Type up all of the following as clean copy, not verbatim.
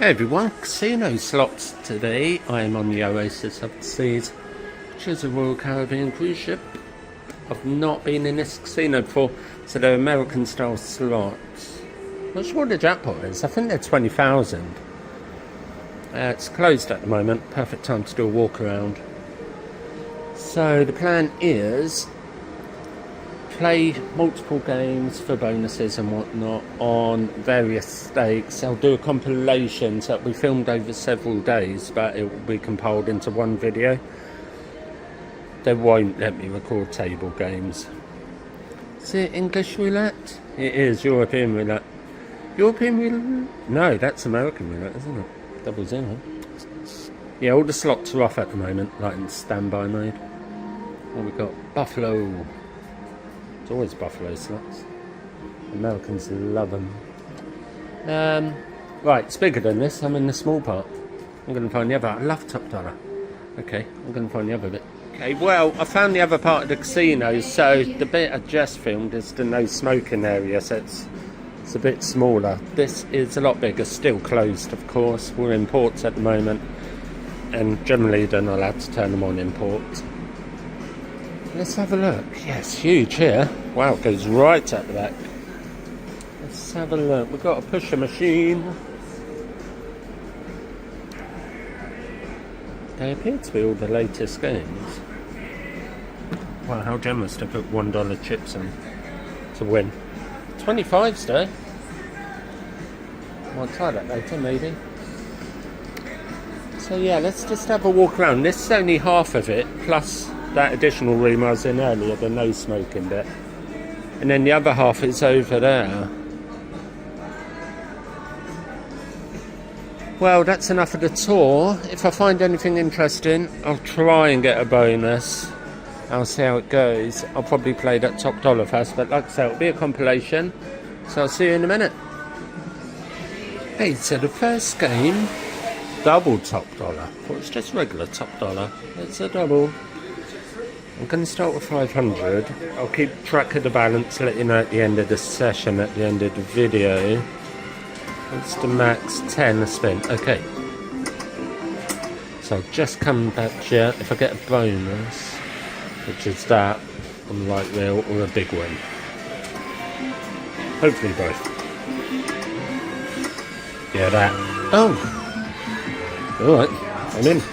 Hey everyone, casino slots today. I am on the Oasis of the Seas, which is a Royal Caribbean cruise ship. I've not been in this casino before, so they're American style slots. Not sure what the jackpot is, I think they're 20,000. It's closed at the moment, perfect time to do a walk around. So the plan is play multiple games for bonuses and whatnot on various stakes. I'll do a compilation that we filmed over several days, but it will be compiled into one video. They won't let me record table games. Is it English roulette? It is European roulette. European roulette? No, that's American roulette, isn't it? Double zero. Yeah, all the slots are off at the moment, like in standby mode. What we got? Buffalo. It's always buffalo slots. Americans love them. Right, it's bigger than this. I'm in the small part. I'm going to find the other. I love top dollar. Okay, I'm going to find the other bit. Okay, well, I found the other part of the casino. So the bit I just filmed is the no smoking area. So it's a bit smaller. This is a lot bigger. Still closed, of course. We're in ports at the moment, and generally they're not allowed to turn them on in ports. Let's have a look. Yes, huge here. Wow, it goes right at the back. Let's have a look. We've got a pusher machine. They appear to be all the latest games. Wow, how generous to put $1 chips in to win. 25s though. I'll try that later, maybe. So yeah, let's just have a walk around. This is only half of it, plus that additional room I was in earlier, the no smoking bit. And then the other half is over there. Well, that's enough of the tour. If I find anything interesting, I'll try and get a bonus. I'll see how it goes. I'll probably play that top dollar first, but like I say, it'll be a compilation. So I'll see you in a minute. Hey, so the first game, double top dollar. Well, it's just regular top dollar. It's a double. I'm going to start with 500. I'll keep track of the balance, let you know at the end of the session, at the end of the video. It's the max 10 a spin. Okay. So I'll just come back here. If I get a bonus, which is that, on light wheel, or a big win. Hopefully both. Yeah, that. Oh! Alright, I'm in.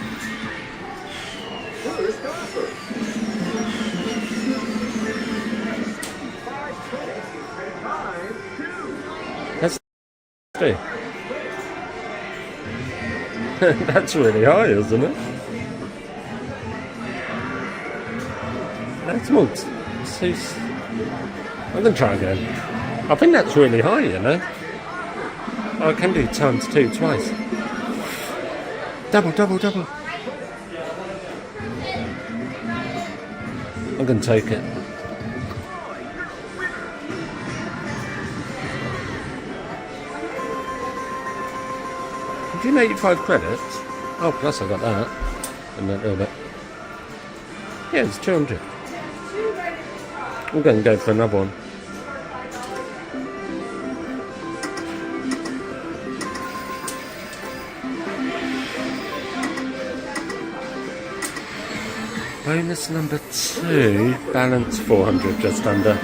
That's really high, isn't it? That's more. I'm going to try again. I think that's really high, you know. I can do times 2 twice. Double, double, double. I'm going to take it. 185 credits. Oh, plus I got that. And that little bit. Yeah, it's 200. I'm going to go for another one. Bonus number 2. Balance 400, just under.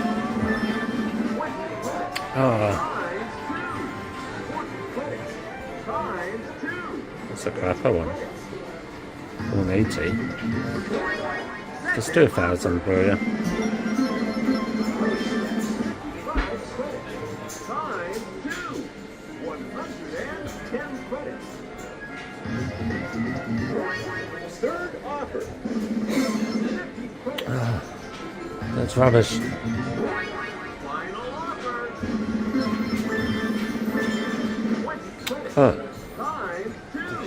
Ah. That's a crapper one. 180. Just do 1,000 for you. That's rubbish. Oh.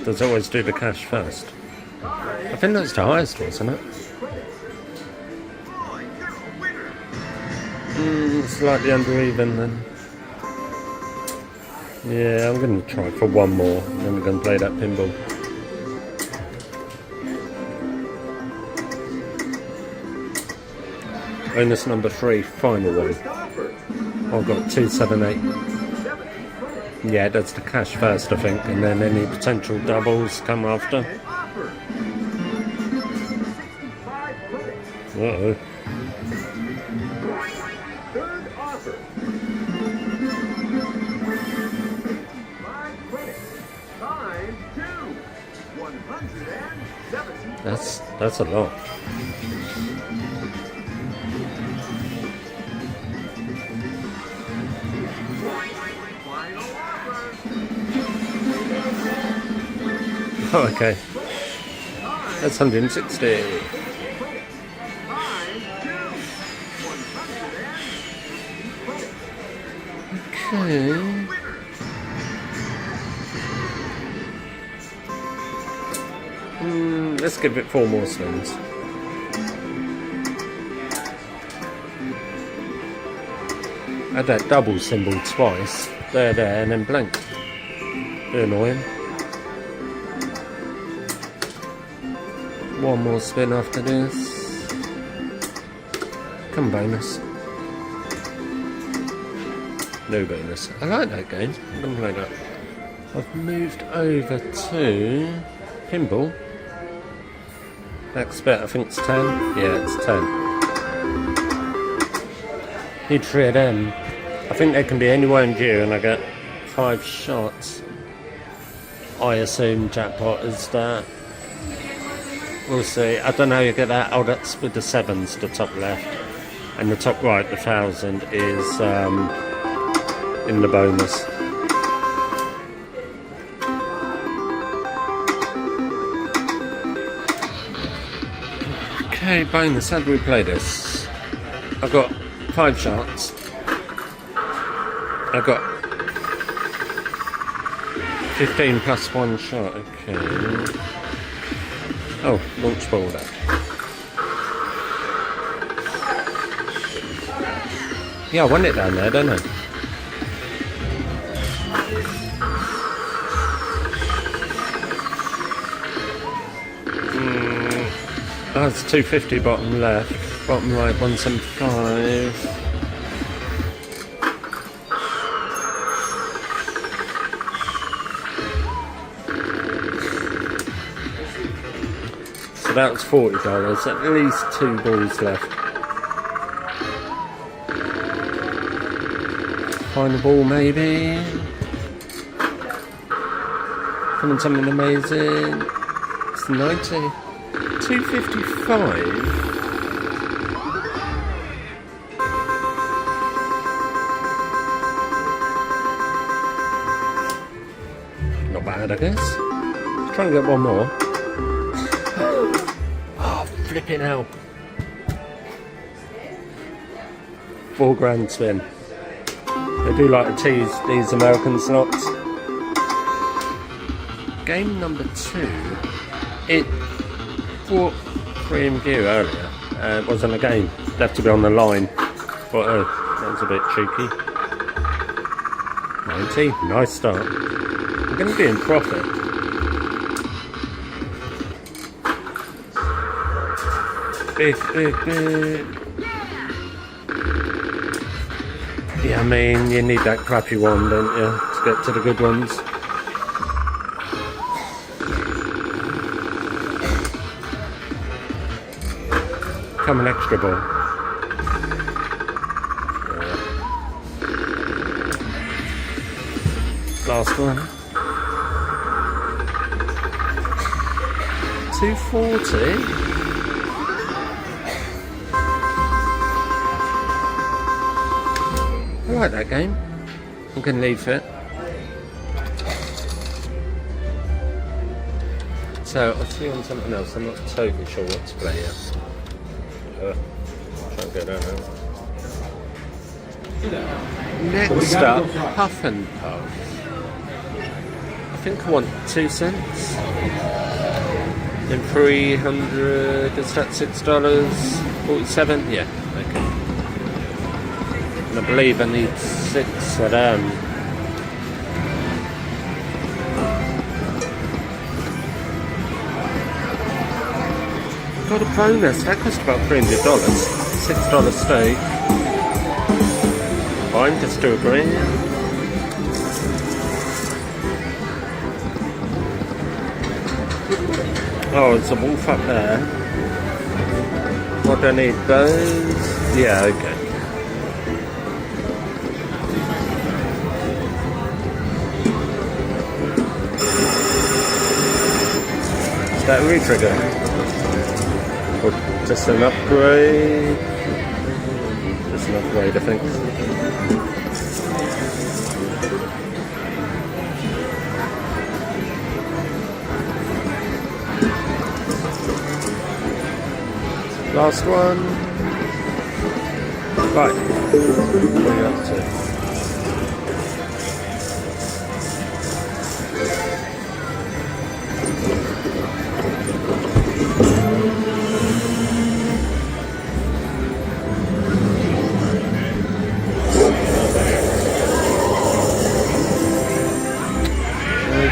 Does it always do the cash first? I think that's the highest, isn't it? Slightly under even then. Yeah, I'm going to try for one more, and then we're going to play that pinball. Bonus number 3, final one. I've got 278. Yeah, it does the cash first, I think, and then any potential doubles come after. Uh-oh. Third offer. 5 credits. Time 2. 170. That's a lot. Final offer. Oh, okay. That's 160. Time 2. 160 credits. Okay. Let's give it 4 more spins. Add that double symbol twice. There, and then blank. Bit annoying. 1 more spin after this. Come bonus. No bonus. I like that game. I'm gonna play that. I've moved over to pinball. Next bet, I think it's 10. Yeah, it's 10. Need 3 of them. I think they can be anywhere in view, and I get 5 shots. I assume jackpot is that. We'll see. I don't know how you get that. Oh, that's with the 7s, the top left. And the top right, the 1000, is in the bonus. Okay, bonus. How do we play this? I've got 5 shots. I've got 15 plus 1 shot. Okay. Oh, launch ball there. Yeah, I won it down there, don't I? Oh, it's 250 bottom left, bottom right 175. So that was $40, at least 2 balls left. Find the ball maybe. Coming something amazing. It's 90. 255. Not bad, I guess. Let's try and get 1 more. Oh, flipping hell. 4 grand spin. They do like to tease these American slots. Game number 2. It brought 3 in view earlier. It wasn't a game. Left to be on the line. But oh, that was a bit cheeky. 90. Nice start. I'm going to be in profit. Big. Yeah, I mean, you need that crappy one, don't you, to get to the good ones. Come an extra ball. Last one. 240. I like that game. I'm going to leave it. So I'll see you on something else. I'm not totally sure what to play yet. Try and get that out. Next up, Puff and Puff. I think I want 2 cents. Then 300. Is that $6.47? Yeah. Okay. And I believe I need 6 of them. Got a bonus. That cost about $300. $6 stake. Fine, just do a grand. Oh, there's a wolf up there. What do I need? Those? Yeah, okay. Is that a retrigger? Or just an upgrade? Just an upgrade, I think. Last one. Right. What are you up to?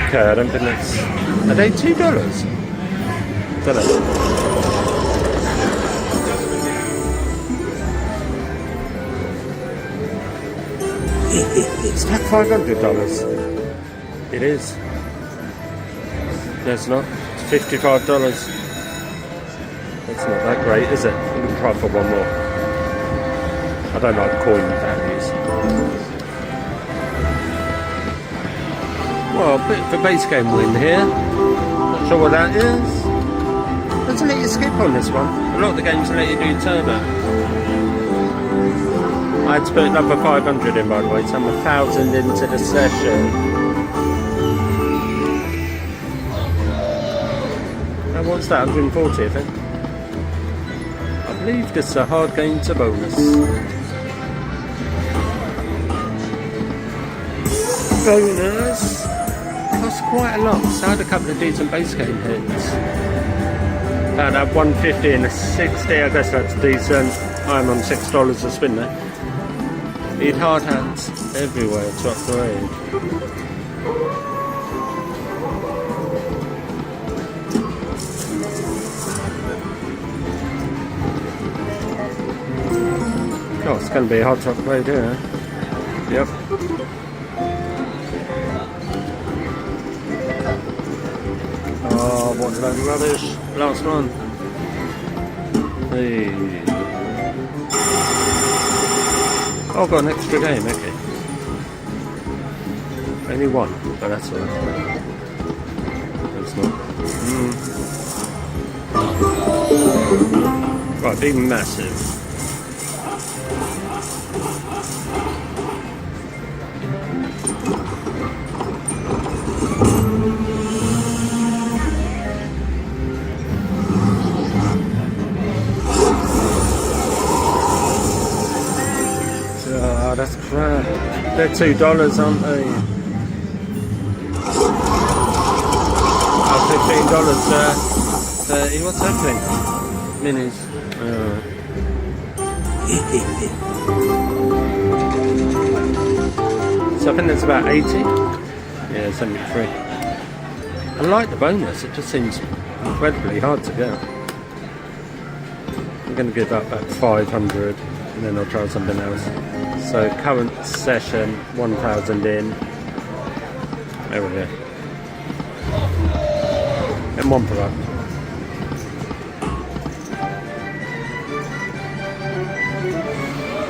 Okay, I don't think that's... Are they $2? Don't know. It's like $500. It is. No, it's not. It's $55. That's not that great, is it? We can try for one more. I don't like coin values. Well, a bit of a base game win here. Not sure what that is. Doesn't let you skip on this one. A lot of the games let you do turbo. I had to put another 500 in, by the way, so I'm 1,000 into the session. Now what's that, 140 I think? I believe this is a hard game to bonus. Bonus costs quite a lot, so I had a couple of decent base game hits. About that 150 and a 60, I guess that's decent. I'm on $6 a spin there. Need hard hats everywhere to upgrade. Oh, it's going to be hard to upgrade here. Yep. Oh, what a load of rubbish. Last one. Hey. Oh, I've got an extra game, okay. Only one, but that's all right. That's not. Right, big massive. Oh, that's crap. They're $2, aren't they? Oh, $15 there. What's happening? Minis. So I think that's about 80. Yeah, 73. I like the bonus, it just seems incredibly hard to get. I'm going to give up at 500 and then I'll try something else. So current session, 1,000 in. There we go. And one per up.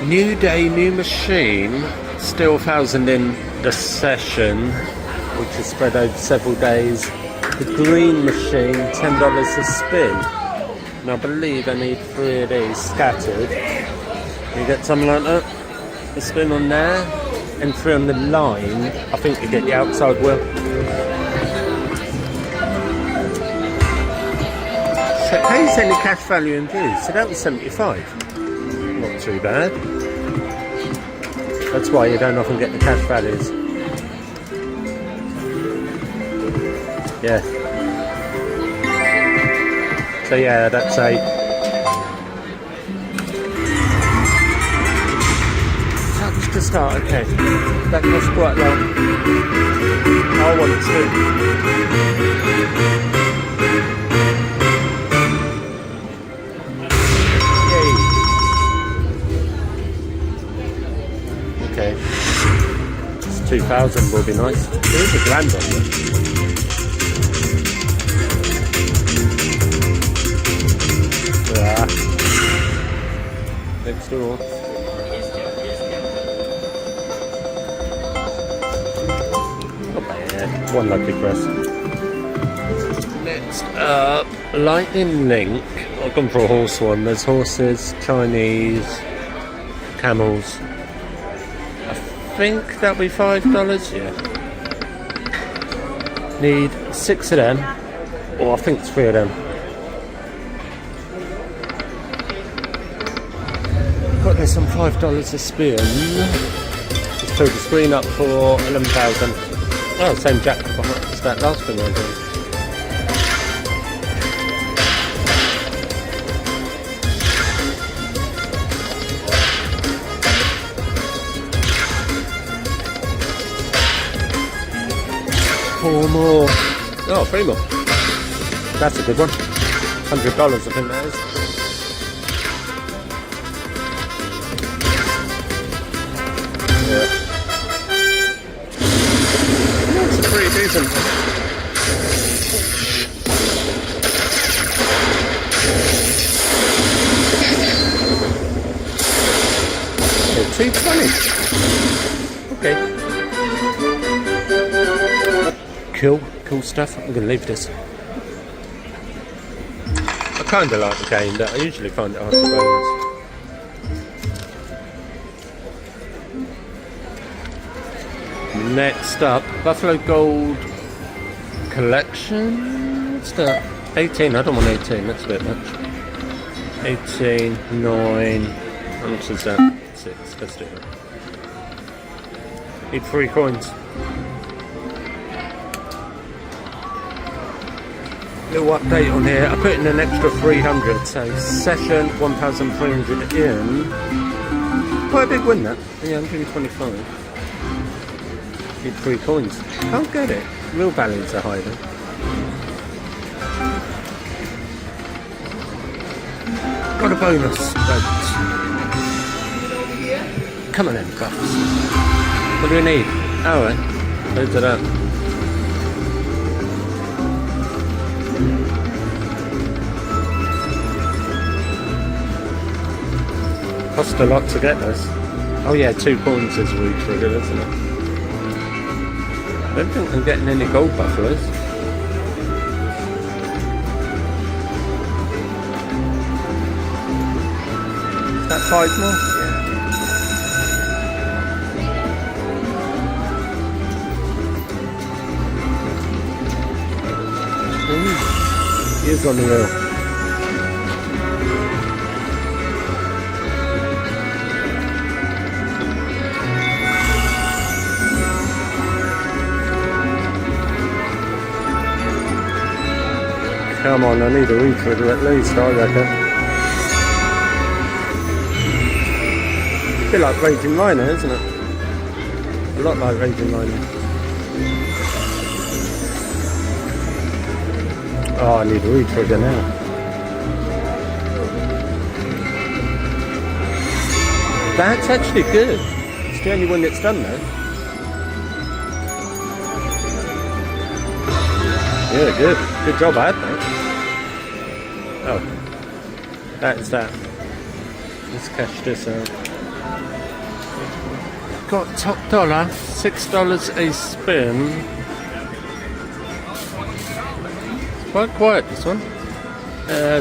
New day, new machine. Still 1,000 in the session, which is spread over several days. The green machine, $10 a spin. And I believe I need 3 of these scattered. You get something like that. A spin on there, and 3 on the line. I think you get the outside wheel. So it pays any cash value in views. So that was 75. Not too bad. That's why you don't often get the cash values. Yeah. So yeah, that's 8. Touch to start, okay. That costs quite long. I want it to. Yay. Okay. 2,000 will be nice. There is a grand on there. store. Not bad. One lucky press. Next up, Lightning Link. I've gone for a horse one. There's horses, Chinese, camels. I think that'll be $5. Yeah. Need 6 of them. Or I think it's 3 of them. Got this on $5 a spin. Just filled the screen up for 11,000. Oh, same jackpot as that last thing I did. Four more. Oh, 3 more. That's a good one. $100 I think that is. Yeah. That's a pretty decent one. Yeah, $2.20. Okay. Cool stuff. I'm going to leave this. I kind of like the game, but I usually find it hard to balance. Next up, Buffalo Gold Collection. What's that? 18. I don't want 18. That's a bit much. 18, 9. How much is that? 6. Let's do that. Need 3 coins. Little update on here. I put in an extra 300, so session 1,300 in. Quite a big win that. Yeah, 125. Need 3 coins. Can't get it. Real values are high though. Got a bonus. Bonus. Come on in, buffs. What do we need? Oh, right. Loads of that. Cost a lot to get this. Oh yeah, 2 coins is re-triggered, isn't it? I don't think I'm getting any gold buffaloes. Is that 5 more? Yeah. Ooh, he is on the wheel. Come on, I need a re-trigger at least, I reckon. A bit like Raging Rhino, isn't it? A lot like Raging Rhino. Oh, I need a re-trigger now. That's actually good. It's the only one that's done though. Yeah, good. Good job, I had that. Oh, that is that. Let's cash this out. Got top dollar, $6 a spin. It's quite quiet this one.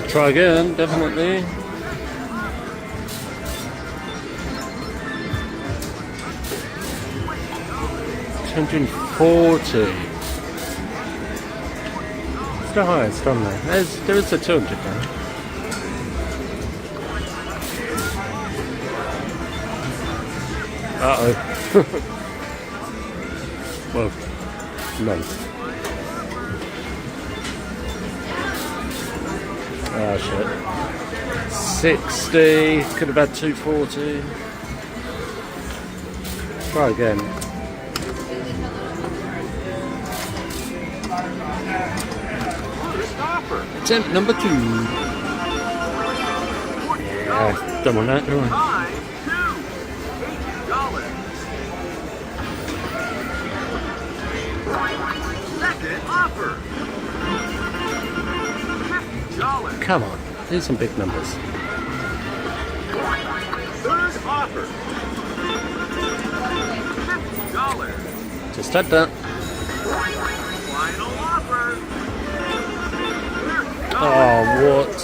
Try again, definitely. $240. It's the highest on there. There is a 200 there. Uh-oh. Well, no. Ah, shit. 60. Could have had 240. Try again. Attempt number 2. Yeah, don't want that, do I? Second offer. $50. Come on, these are some big numbers. Offer. $50. Just had that. Final offer. Oh, what?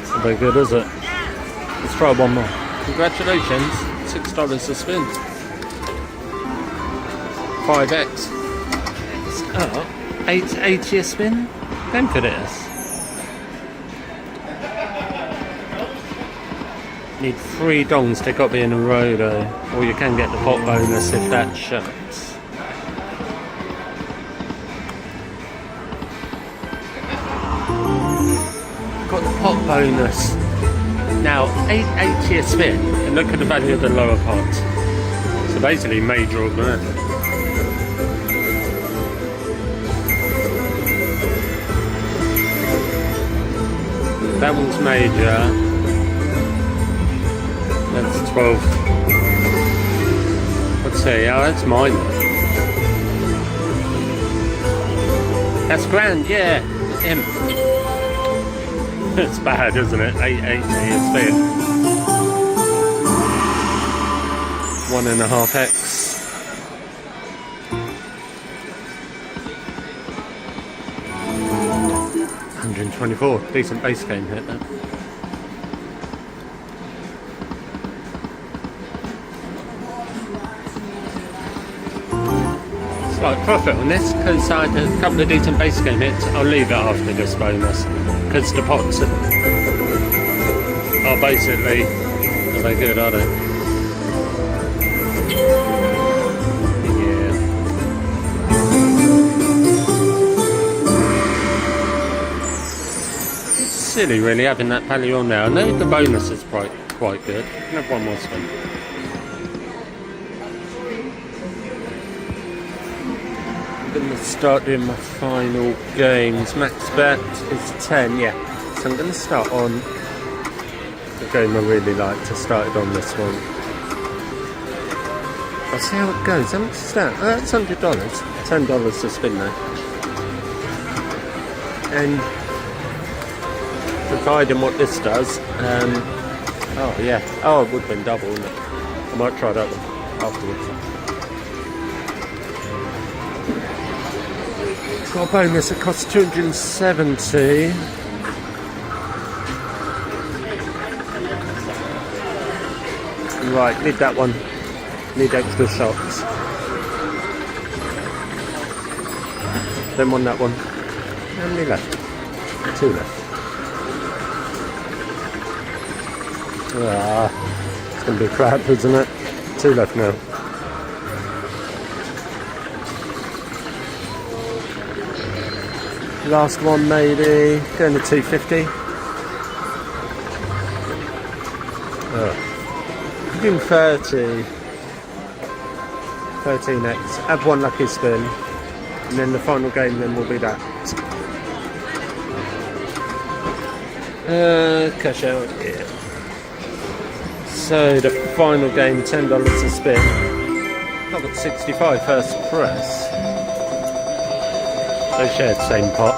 Not very good, is it? Let's try one more. Congratulations, $6 a spin. 5x. Oh, 880 a spin? Going for this. Need 3 dongs, they got to be in a row though. Or you can get the pot bonus if that shuts. Got the pot bonus. Now, 880 a spin, and look at the value of the lower pot. So basically, major or minor. That one's major. That's 12. Let's see, oh, that's minor. That's grand, yeah. M. It's bad, isn't it? 880 a spin. 1.5x. 124. Decent base game hit that. Slight profit on this because I had a couple of decent base game hits. I'll leave it after this bonus because the pots are basically not very good, are they? Yeah. Silly really having that value on there. I know the bonus is quite good. I can have one more spin. I'm going to start doing my final games. Max bet is 10, yeah. So I'm going to start on the game I really like to start it on this one. I'll see how it goes. How much is that? Oh, that's $100. $10 to spin though. And providing what this does, oh yeah, oh it would have been double, wouldn't it? I might try that one afterwards. Got a bonus, it costs 270. Right, need that one. Need extra shots. Then one that one. How many left? 2 left. Ah, it's going to be crap, isn't it? 2 left now. Last one maybe, going to 250. Doing 30. 13x. Have one lucky spin. And then the final game then will be that. Cash out, yeah. So the final game, $10 a spin. I've got 65 first press. They share the same pot.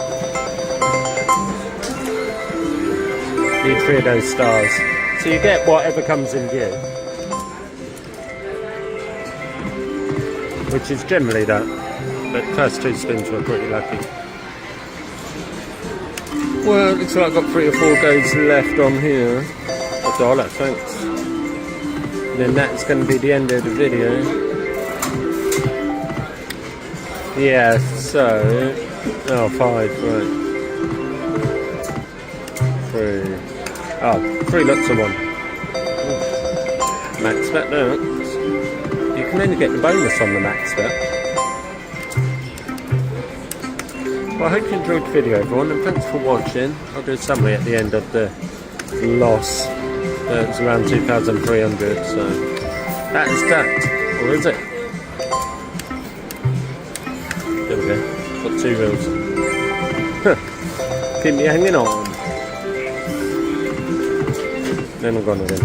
Need 3 of those stars. So you get whatever comes in view. Which is generally that. But first 2 spins were pretty lucky. Well, it looks like I've got 3 or 4 goes left on here. $1, thanks. Then that's going to be the end of the video. Yeah, so... Oh, 5, right. 3. Oh, 3 lots of 1. Max bet there. You can only get the bonus on the max bet. Well, I hope you enjoyed the video, everyone, and thanks for watching. I'll do a summary at the end of the loss. It's around 2,300, so that is that. Or is it? There we go. Got 2 reels. Keep me hanging on. Then I'm gone again.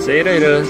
See you later.